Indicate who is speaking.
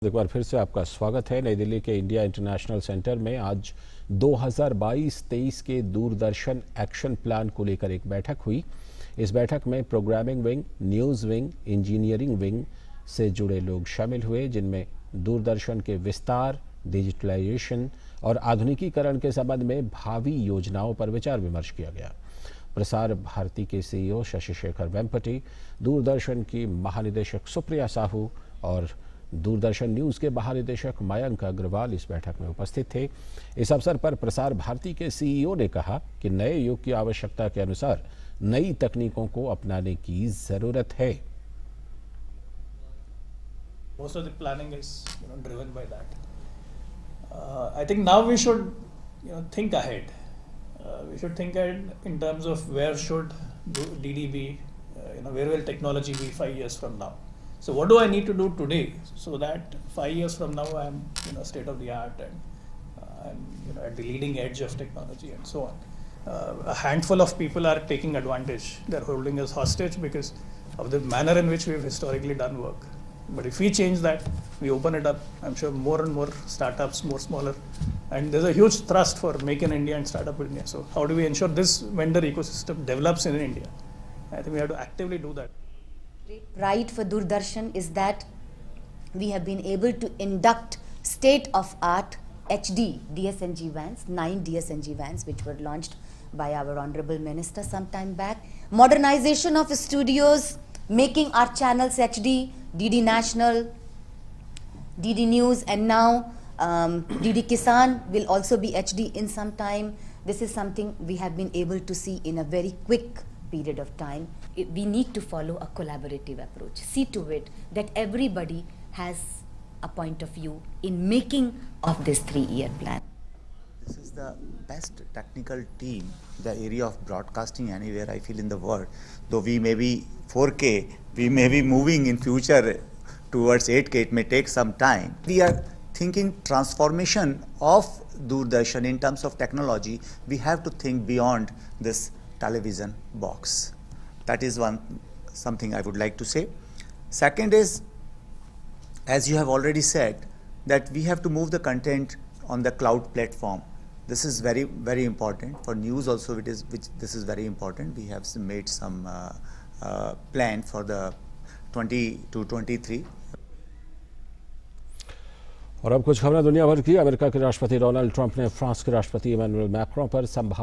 Speaker 1: एक बार फिर से आपका स्वागत है। नई दिल्ली के इंडिया इंटरनेशनल सेंटर में आज 2022-23 के दूरदर्शन एक्शन प्लान को लेकर एक बैठक हुई। इस बैठक में programming wing, news wing, engineering wing से जुड़े लोग शामिल हुए, जिनमें दूरदर्शन के विस्तार, डिजिटलाइजेशन और आधुनिकीकरण के संबंध में भावी योजनाओं पर विचार विमर्श किया गया। प्रसार भारती के सीईओ शशि शेखर वेम्पटी, दूरदर्शन की महानिदेशक सुप्रिया साहू और दूरदर्शन न्यूज़ के महानिदेशक मयंक अग्रवाल इस बैठक में उपस्थित थे। इस अवसर पर प्रसार भारती के सीईओ ने कहा कि नए युग की आवश्यकता के अनुसार नई तकनीकों को अपनाने की जरूरत है।
Speaker 2: Most of the planning is driven by that. I think now we should think ahead. We should think ahead in terms of where should DD be, where will technology be 5 years from now. So what do I need to do today so that 5 years from now I'm state of the art and I'm at the leading edge of technology and so on. A handful of people are taking advantage. They're holding us hostage because of the manner in which we've historically done work. But if we change that, we open it up, I'm sure more and more startups, more smaller, and there's a huge thrust for Make in India and Startup India. So how do we ensure this vendor ecosystem develops in India? I think we have to actively do that.
Speaker 3: Great pride for Doordarshan is that we have been able to induct state-of-art HD DSNG vans, 9 DSNG vans, which were launched by our Honorable Minister some time back. Modernization of studios, making our channels HD, DD National, DD News, and now DD Kisan will also be HD in some time. This is something we have been able to see in a very quick period of time. We need to follow a collaborative approach. See to it that everybody has a point of view in making of this 3-year plan.
Speaker 4: This is the best technical team, the area of broadcasting anywhere I feel in the world. Though we may be 4K, we may be moving in future towards 8K, it may take some time. We are thinking transformation of Doordarshan in terms of technology. We have to think beyond this television box. That is something I would like to say. Second is, as you have already said, that we have to move the content on the cloud platform. This is very, very important. For news also this is very important. We have made some plan for the 2022-23.
Speaker 1: और अब कुछ खबरें दुनिया भर की। America के राष्ट्रपति Donald Trump ने फ्रांस के राष्ट्रपति इमैनुअल मैक्रों पर संभावित